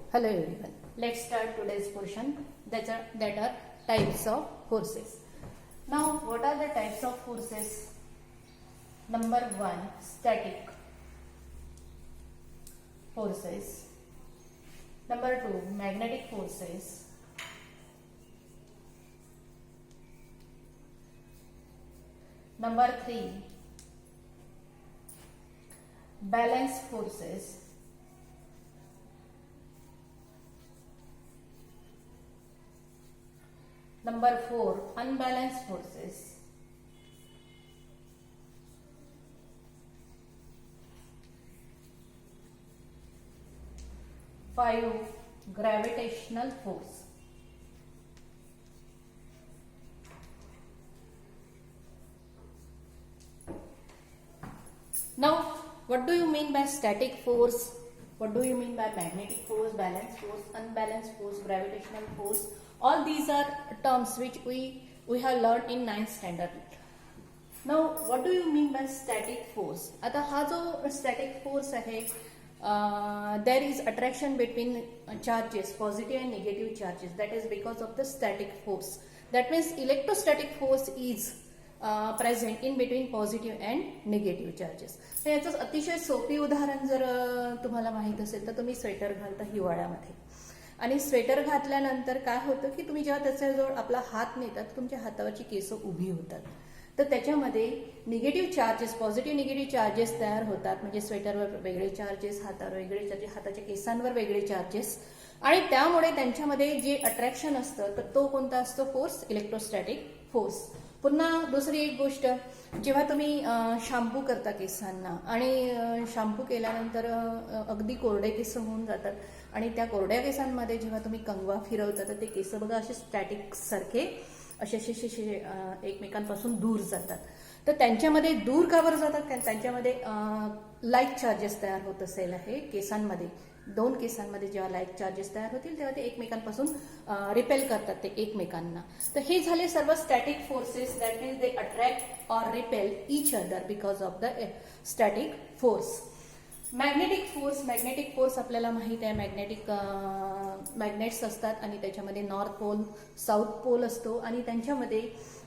Hello everyone. Let's start today's portion that are types of forces. Now, what are the types of forces? Number 1, static forces. Number 2, magnetic forces. Number 3, balance forces. Number 4, unbalanced forces. Five, gravitational force. Now, what do you mean by static force? What do you mean by magnetic force, balanced force, unbalanced force, gravitational force? All these are terms which we have learned in 9th standard. Now, what do you mean by static force? आता हा जो static force आहे, there is attraction between charges, positive and negative charges. That is because of the static force. That means electrostatic force is present in between positive and negative charges. तर याचं अतिशय सोपी उदाहरण जर तुम्हाला माहित असेल तर तुम्ही स्वेटर घालता हिवाळ्यामध्ये आणि स्वेटर घातल्यानंतर काय होतं की तुम्ही जेव्हा त्याच्याजवळ आपला हात नेतात तुमच्या हातावरची केस उभी होतात. तर त्याच्यामध्ये negative charges, positive negative charges तयार होतात. म्हणजे स्वेटरवर वेगळे चार्जेस, हातावर वेगळे चार्जेस, हाताच्या केसांवर वेगळे चार्जेस आणि त्यामुळे त्यांच्यामध्ये जे अट्रॅक्शन असतं तर तो कोणता असतो फोर्स? Electrostatic force. पुन्हा दुसरी एक गोष्ट, जेव्हा तुम्ही शॅम्पू करता केसांना आणि शॅम्पू केल्यानंतर अगदी कोरडे केस होऊन जातात आणि त्या कोरड्या केसांमध्ये जेव्हा तुम्ही कंगवा फिरवता तर ते केस बघा असे स्टॅटिक सारखे असे एकमेकांपासून दूर जातात. तर त्यांच्यामध्ये दूर का बरं जातात? कारण त्यांच्यामध्ये लाईक चार्जेस तयार होत असेल आहे केसांमध्ये. दोन केसांमध्ये जेव्हा लाईक चार्जेस तयार होतील तेव्हा ते एकमेकांपासून रिपेल करतात ते एकमेकांना. तर हे झाले सर्व static forces. That means they attract or repel each other because of the static force. Magnetic force आपल्याला माहित आहे. मॅग्नेट्स असतात आणि त्याच्यामध्ये नॉर्थ पोल, साऊथ पोल असतो आणि त्यांच्यामध्ये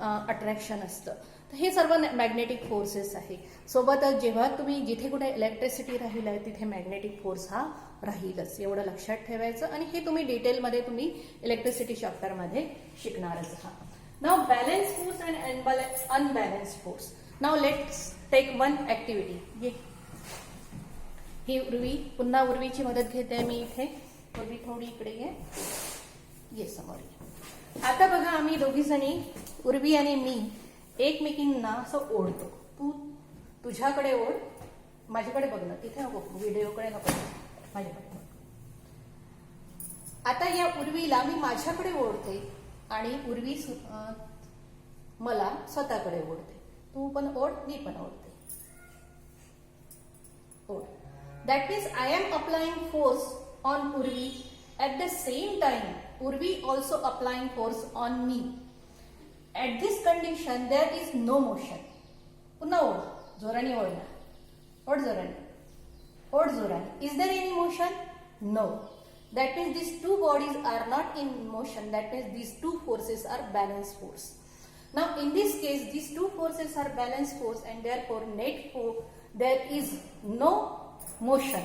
अट्रॅक्शन असतं. तर हे सर्व मॅग्नेटिक फोर्सेस आहे. सोबतच जेव्हा तुम्ही जिथे कुठे इलेक्ट्रिसिटी राहील आहे तिथे मॅग्नेटिक फोर्स हा राहीलच, एवढं लक्षात ठेवायचं. आणि हे तुम्ही डिटेलमध्ये तुम्ही इलेक्ट्रिसिटी चॅप्टरमध्ये शिकणारच आहात. Now balance force and unbalance force. Now let's take one activity. ही उर्वी, पुन्हा उर्वीची मदत घेते मी इथे. उर्वी थोडी इकडे ये समोर. आता बघा आम्ही दोघी जणी, उर्वी आणि मी, एकमेकींना असं ओढतो. तू तुझ्याकडे ओढ, माझ्याकडे बघ ना, तिथे नको, व्हिडिओकडे नको, माझ्याकडे बघ. आता या उर्वीला मी माझ्याकडे ओढते आणि उर्वी मला स्वतःकडे ओढते. तू पण ओढ, मी पण ओढते. ओढ. That means I am applying force on Urvi. At the same time, Urvi also applying force on me. At this condition, there is no motion. पुन्हा ओढ, जोराने ओढ ना, ओढ जोराने, ओढ जोराने. Is there any motion? No. That means these two bodies are not in motion. That means these two forces are balanced force. Now, in this case, these two forces are balanced force, and therefore, net force there is no motion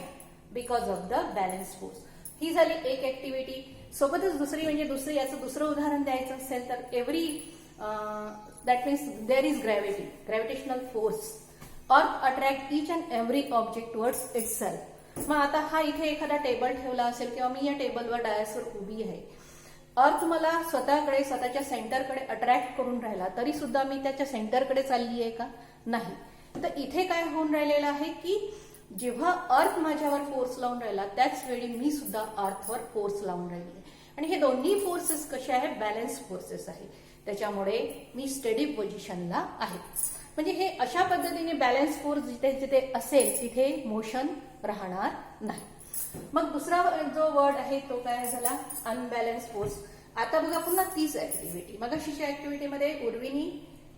because of the balance force. ही झाली एक activity. सोबतच दुसरी म्हणजे याचं दुसरं उदाहरण द्यायचं असेल तर every that means there is gravitational force or attract each and every object towards itself. मग आता हा इथे एखादा टेबल ठेवला असेल किंवा मी या टेबलवर डायसवर उभी आहे. अर्थ मला स्वतःकडे, स्वतःच्या सेंटरकडे अट्रॅक्ट करून राहिला तरी सुद्धा मी त्याच्या सेंटरकडे चालली आहे का? नाही. तर इथे काय होऊन राहिलेलं आहे की जेव्हा अर्थ माझ्यावर फोर्स लावून राहिला त्याच वेळी मी सुद्धा अर्थवर फोर्स लावून राहिली. आणि हे दोन्ही फोर्सेस कसे आहे? बॅलन्स फोर्सेस आहे. त्याच्यामुळे मी स्टेडी पोझिशनला आहे. म्हणजे हे अशा पद्धतीने बॅलन्स फोर्स जिथे जिथे असेल तिथे मोशन राहणार नाही. मग दुसरा जो वर्ड आहे तो काय झाला? Unbalance force. आता बघा पुन्हा तीच ऍक्टिव्हिटी. मग अशीच्या ऍक्टिव्हिटीमध्ये उर्वीनी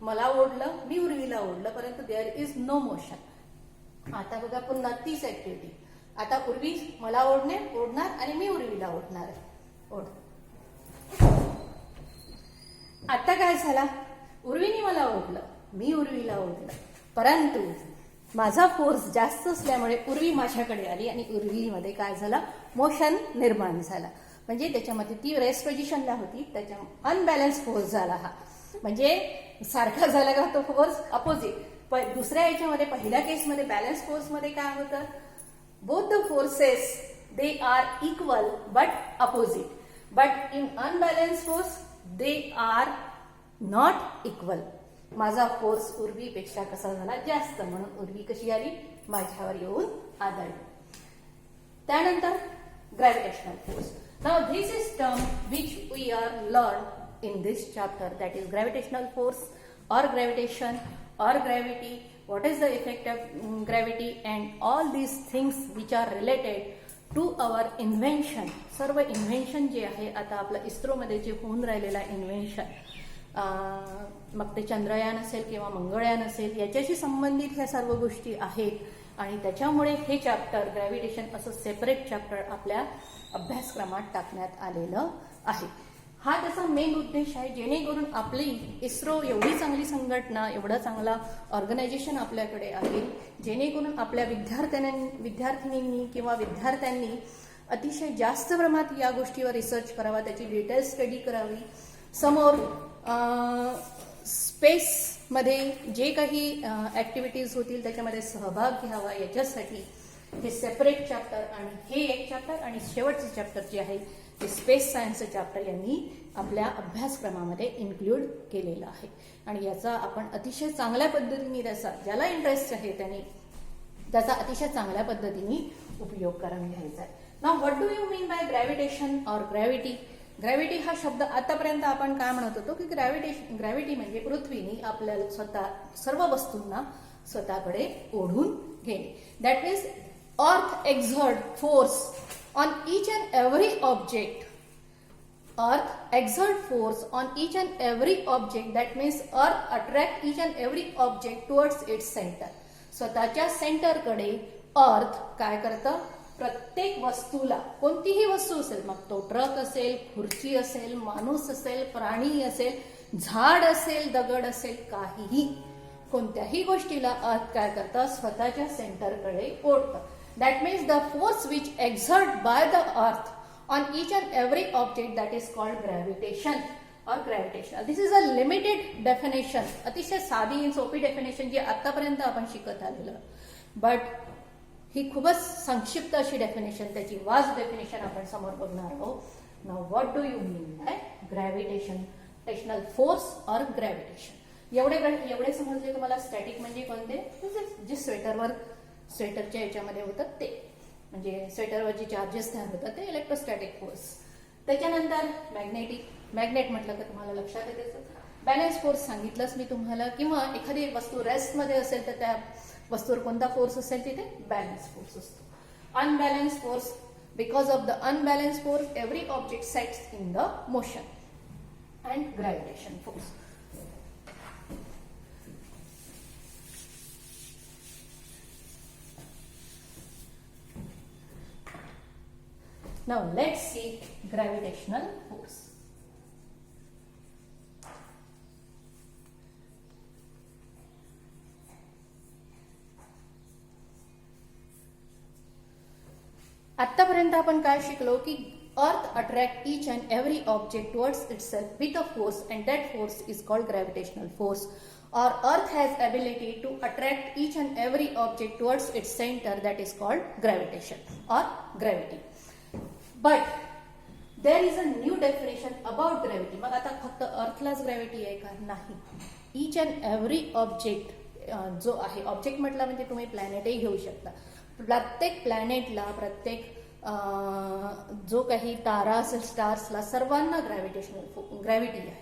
मला ओढलं, मी उर्वीला ओढलं, परंतु देअर इज नो मोशन. आता बघा पुन्हा तीच ऍक्टिव्हिटी. आता उर्वी मला ओढणार आणि मी उर्वीला ओढणार आहे. ओढ. आता काय झाला, उर्वीने मला ओढलं, मी उर्वीला ओढलं, परंतु माझा फोर्स जास्त असल्यामुळे उर्वी माझ्याकडे आली आणि उर्वीमध्ये काय झालं, मोशन निर्माण झाला. म्हणजे त्याच्यामध्ये ती रेस्ट पोझिशनला होती, त्याच्या अनबॅलन्स फोर्स झाला हा. म्हणजे सारखा झाला का तो फोर्स, अपोजिट. दुसऱ्या याच्यामध्ये पहिल्या केसमध्ये बॅलन्स फोर्समध्ये काय होतं, both the forces they are equal but opposite, but in unbalanced force they are not equal. माझा फोर्स उर्वीपेक्षा कसा झाला, जास्त, म्हणून उर्वी कशी आली, माझ्यावर येऊन आदळली. त्यानंतर gravitational force. Now this is term which we are learned in this chapter, that is gravitational force or gravitation or gravity. What is the effect of gravity and all these things which are related to our invention. सर्व invention जे आहे, आता आपलं इस्रोमध्ये जे होऊन राहिलेलं invention, मग ते चंद्रयान असेल किंवा मंगळयान असेल, याच्याशी संबंधित ह्या सर्व गोष्टी आहेत आणि त्याच्यामुळे हे चॅप्टर ग्रॅव्हिटेशन असं सेपरेट चॅप्टर आपल्या अभ्यासक्रमात टाकण्यात आलेलं आहे. हा त्याचा मेन उद्देश आहे, जेणेकरून आपली इस्रो एवढी चांगली संघटना, एवढं चांगला ऑर्गनायझेशन आपल्याकडे आहे, जेणेकरून आपल्या विद्यार्थिनींनी किंवा विद्यार्थ्यांनी अतिशय जास्त प्रमाणात या गोष्टीवर रिसर्च करावा, त्याची डिटेल स्टडी करावी. समोर स्पेसमध्ये जे काही ॲक्टिव्हिटीज होतील त्याच्यामध्ये सहभाग घ्यावा, याच्यासाठी हे सेपरेट चॅप्टर आणि हे एक चॅप्टर आणि शेवटचं चॅप्टर जे आहे ते स्पेस सायन्सचं चॅप्टर यांनी आपल्या अभ्यासक्रमामध्ये इन्क्लूड केलेलं आहे. आणि याचा आपण अतिशय चांगल्या पद्धतीने, त्याचा ज्याला इंटरेस्ट आहे त्यांनी त्याचा अतिशय चांगल्या पद्धतीने उपयोग करून घ्यायचा आहे. Now what do you mean by gravitation or gravity. Gravity हा शब्द आतापर्यंत आपण काय म्हणत होतो की ग्रॅव्हिटी म्हणजे पृथ्वीने आपल्याला सर्व वस्तूंना स्वतःकडे ओढून घेणे. That means earth exert force on each and every object. Earth exert force on each and every object. That means earth attract each and every object towards its center. स्वतःच्या सेंटरकडे अर्थ काय करतं, प्रत्येक वस्तूला, कोणतीही वस्तू असेल, मग तो ट्रक असेल, खुर्ची असेल, माणूस असेल, प्राणी असेल, झाड असेल, दगड असेल, काहीही, कोणत्याही गोष्टीला अर्थ काय करतं, स्वतःच्या सेंटरकडे ओढतं. That means the force which exerted by the earth on each and every object, that is called gravitation or gravitational. This is a limited definition. अतिशय साधी सोपी डेफिनेशन जी आतापर्यंत आपण शिकत आलेलं, बट ही खूपच संक्षिप्त अशी डेफिनेशन, त्याची वास्ट डेफिनेशन आपण समोर बघणार आहोत. Now what do you mean by gravitational force or gravitation. एवढे समजले तुम्हाला. स्टॅटिक म्हणजे कोणते, जे स्वेटरच्या याच्यामध्ये होतात ते, म्हणजे स्वेटरवर जे चार्जेस तयार होतात ते इलेक्ट्रोस्टॅटिक फोर्स. त्याच्यानंतर मॅग्नेट म्हटलं तर तुम्हाला लक्षात येते. बॅलन्स फोर्स सांगितलंच मी तुम्हाला, किंवा एखादी वस्तू रेस्टमध्ये असेल तर त्या वस्तूवर कोणता फोर्स असेल तिथे बॅलन्स फोर्स असतो. Unbalance force, because of the unbalance force every object sets in the motion. And gravitation force. Now let's see gravitational force. आतापर्यंत आपण काय शिकलो की अर्थ attract each and every object towards itself with a force, and that force is called gravitational force. Or earth has ability to attract each and every object towards its center, that is called gravitation or gravity. But there is a new definition about gravity. मग आता फक्त अर्थलाच gravity आहे का, नाही. each and every object जो आहे, object म्हटलं म्हणजे तुम्ही प्लॅनेटही घेऊ शकता. प्रत्येक प्लॅनेटला, प्रत्येक जो काही तारा असेल, स्टार्सला, सर्वांना ग्रॅव्हिटी आहे.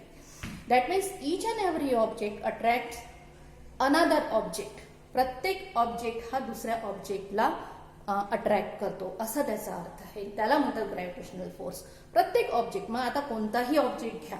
That means each and every object attracts another object. प्रत्येक ऑब्जेक्ट हा दुसऱ्या ऑब्जेक्टला अट्रॅक्ट करतो, असा त्याचा अर्थ आहे. त्याला म्हणतात ग्रॅव्हिटेशनल फोर्स. प्रत्येक ऑब्जेक्ट, मग आता कोणताही ऑब्जेक्ट घ्या,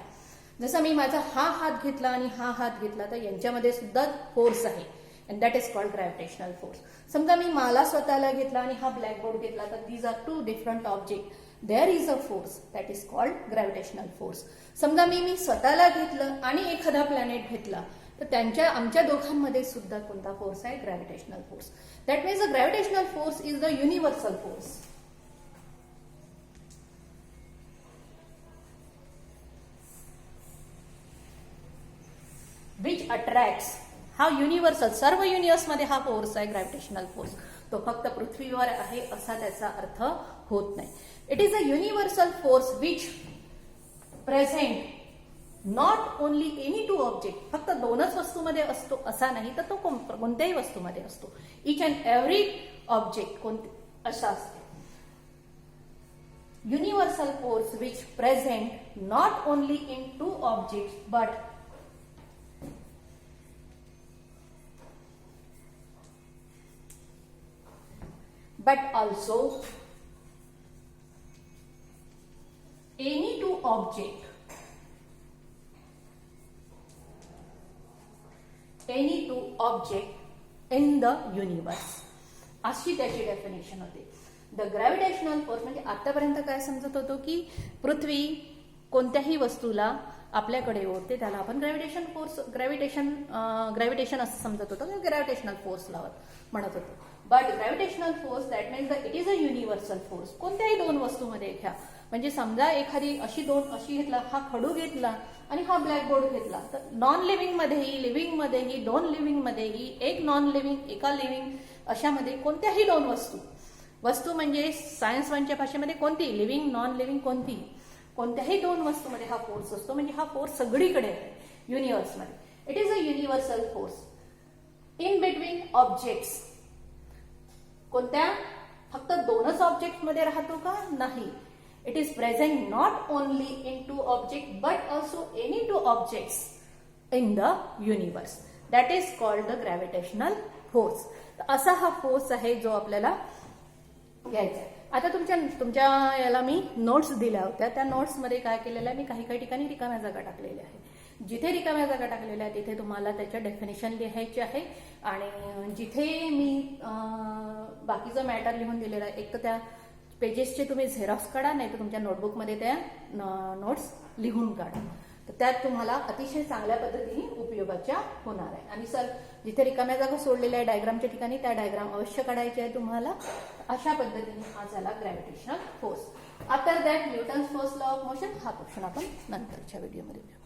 जसं मी माझा हा हात घेतला आणि हा हात घेतला तर यांच्यामध्ये सुद्धा फोर्स आहे. And that is called gravitational force. समजा मी मला स्वतःला घेतला आणि हा ब्लॅकबोर्ड घेतला, तर these are two different object. There is a force that is called gravitational force. समजा मी स्वतःला घेतलं आणि एखादा प्लॅनेट घेतला, तर आमच्या दोघांमध्ये सुद्धा कोणता फोर्स आहे? Gravitational force. That means the gravitational force is the universal force. Which attracts. हा युनिव्हर्सल, सर्व युनिव्हर्समध्ये हा फोर्स आहे ग्रॅव्हिटेशनल फोर्स. तो फक्त पृथ्वीवर आहे असा त्याचा अर्थ होत नाही. It is a universal force which present not only any two object. फक्त दोनच वस्तूमध्ये असतो असा नाही, तर तो कोणत्याही वस्तूमध्ये असतो. इच अँड एव्हरी ऑब्जेक्ट असा असतो. Universal force which present not only in two object but also any two object in the universe. अशी त्याची डेफिनेशन होते. द ग्रॅव्हिटेशनल फोर्स म्हणजे आतापर्यंत काय समजत होतो की पृथ्वी कोणत्याही वस्तूला आपल्याकडे ओढते, त्याला आपण ग्रॅव्हिटेशन असं समजत होतो, ग्रॅव्हिटेशनल फोर्स म्हणत होतो. But gravitational force that means it is a universal force. कोणत्याही दोन वस्तूमध्ये घ्या, म्हणजे समजा एखादी अशी घेतला, हा खडू घेतला आणि हा ब्लॅकबोर्ड घेतला, तर नॉन लिव्हिंग मध्येही, लिव्हिंग मध्येही, दोन लिव्हिंग मध्येही, एक नॉन लिव्हिंग, एका लिव्हिंग, अशामध्ये कोणत्याही दोन वस्तू म्हणजे सायन्स वनच्या भाषेमध्ये कोणती, लिव्हिंग, नॉन लिव्हिंग, कोणत्याही दोन वस्तूमध्ये हा फोर्स असतो. म्हणजे हा फोर्स सगळीकडे आहे युनिव्हर्समध्ये. It is a universal force in between objects. कोणत्या? फक्त दोनच ऑब्जेक्ट मध्ये राहतो का? नाही. It is present not only in two object but also any two objects in the universe. That is called the gravitational force. असा हा force आहे जो आपल्याला घ्यायचा आहे. आता तुमच्या याला मी नोट्स दिल्या होत्या. त्या नोट्समध्ये काय केलेलं आहे, मी काही ठिकाणी रिकाम्या जागा टाकलेल्या आहे. जिथे रिकाम्या जागा टाकलेल्या आहे तिथे तुम्हाला त्याच्या डेफिनेशन लिहायचे आहे. आणि जिथे मी बाकीचं मॅटर लिहून दिलेलं आहे, एक तर त्या पेजेसचे तुम्ही झेरॉक्स काढा, नाही तर तुमच्या नोटबुकमध्ये त्या नोट्स लिहून काढा. तर त्यात तुम्हाला अतिशय चांगल्या पद्धतीने उपयोगाच्या होणार आहे. आणि सर जिथे रिकाम्या जागा सोडलेल्या आहे डायग्रामच्या ठिकाणी, त्या डायग्राम अवश्य काढायचे आहे तुम्हाला. अशा पद्धतीने हा झाला gravitational force. After that Newton's first law of motion. हा क्वेश्चन आपण नंतरच्या व्हिडिओमध्ये घेऊ.